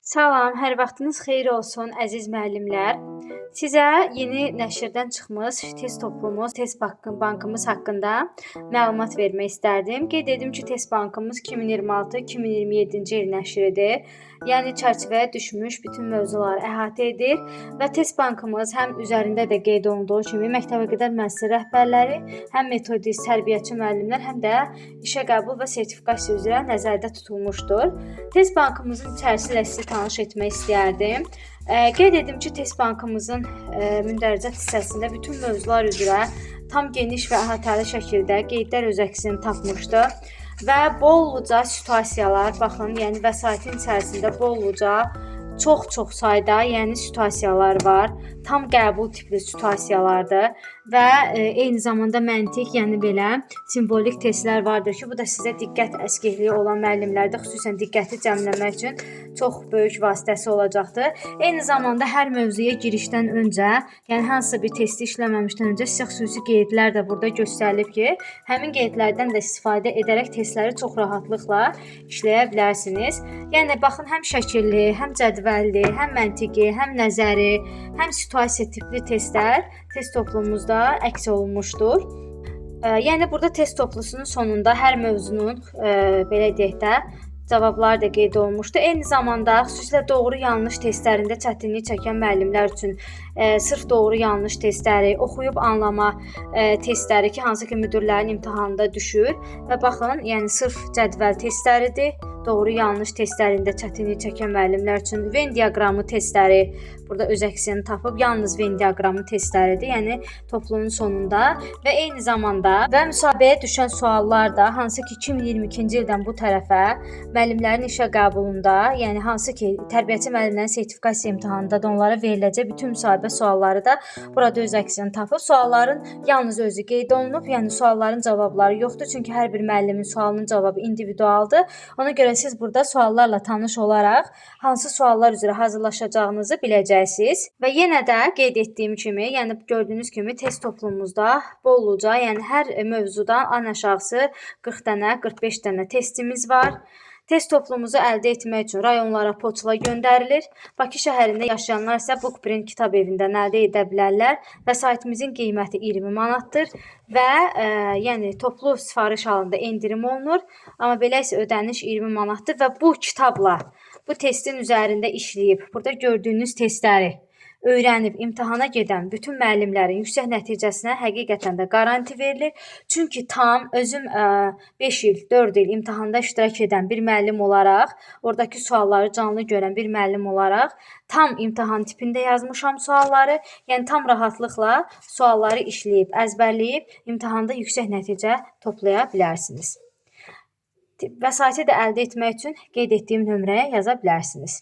Salam, hər vaxtınız xeyir olsun, əziz müəllimlər. Sizə yeni nəşrdən çıxmış test toplumumuz, test bankımız haqqında məlumat vermək istərdim. Qeyd edim ki, test bankımız 2026-2027-ci il nəşridir. Yəni çərçivəyə düşmüş bütün mövzuları əhatə edir və test bankımız həm üzərində də qeyd olunduğu kimi məktəbəqədər müəssisə rəhbərləri, həm metodist, tərbiyəçi müəllimlər, həm də işə qəbul və sertifikasiya üzrə nəzərdə tutulmuşdur. Test bankımızın içərisi ilə sizi tanış etmək istəyərdim. Qeyd edim ki, test bankımızın mündəricət hissəsində bütün mövzular üzrə tam geniş və əhatəli şəkildə qeydlər öz əksini tapmışdır. Və bolluca situasiyalar, baxın, yəni vəsaitin içərisində bolluca çox sayda, yəni situasiyalar var. Tam qəbul tipli situasiyalardır və eyni zamanda məntiq, yəni belə simvolik testlər vardır ki, bu da sizə diqqət əskikliyi olan müəllimlərdə xüsusən diqqəti cəmləmək üçün çox böyük vasitəsi olacaqdır. Eyni zamanda hər mövzuya girişdən öncə, yəni hansısa bir testi işləməmişdən öncə sizə xüsusi qeydlər də burada göstərilib ki, həmin qeydlərdən də istifadə edərək testləri çox rahatlıqla işləyə bilərsiniz. Yəni baxın, həm şəkilli, həm cədvəlli, həm məntiqi, həm nəzəri, həm situasiya tipli testlər test toplumumuzda əks olunmuşdur. Yəni burada test toplusunun sonunda hər mövzunun belə deyək də cavabları da qeyd olunmuşdu. Eyni zamanda xüsusilə doğru-yanlış testlərində çətinlik çəkən müəllimlər üçün sırf doğru-yanlış testləri, oxuyub anlama testləri ki, hansı ki müdirlərin imtahanında düşür və baxın, yəni sırf cədvəl testləridir. Doğru-yanlış testlərində çətinlik çəkən müəllimlər üçün Venn diaqramı testləri burada öz əksini tapıb, yalnız Venn diaqramı testləridir, yəni toplumun sonunda və eyni zamanda və müsabiqəyə düşən suallar da hansı ki 2022-ci ildən bu tərəfə müəllimlərin işə qəbulunda, yəni hansı ki tərbiyəçi müəllimlərin sertifikasiya imtahanında da onlara veriləcək bütün müsahibə sualları da burada öz əksini tapıb. Sualların yalnız özü qeyd olunub, yəni sualların cavabları yoxdur, çünki hər bir müəllimin sualının cavabı individualdır. Ona görə siz burada suallarla tanış olaraq hansı suallar üzrə hazırlaşacağınızı biləcəksiniz. Və yenə də qeyd etdiyim kimi, yəni gördüyünüz kimi test toplumumuzda bolluca, yəni hər mövzudan ən aşağısı 40 dənə, 45 dənə testimiz var. Test toplumumuzu əldə etmək üçün rayonlara poçtla göndərilir. Bakı şəhərində yaşayanlar isə Bookprint kitab evindən əldə edə bilərlər. Vəsaitimizin qiyməti 20 manatdır və yəni toplu sifariş halında endirim olunur. Amma belə isə ödəniş 20 manatdır və bu kitabla bu testin üzərində işləyib, burada gördüyünüz testləri öyrənib imtahana gedən bütün müəllimlərin yüksək nəticəsinə həqiqətən də qaranti verilir. Çünki tam özüm 5 il, 4 il imtahanda iştirak edən bir müəllim olaraq, oradakı sualları canlı görən bir müəllim olaraq tam imtahan tipində yazmışam sualları. Yəni tam rahatlıqla sualları işləyib, əzbərləyib imtahanda yüksək nəticə toplaya bilərsiniz. Vəsaiti də əldə etmək üçün qeyd etdiyim nömrəyə yaza bilərsiniz.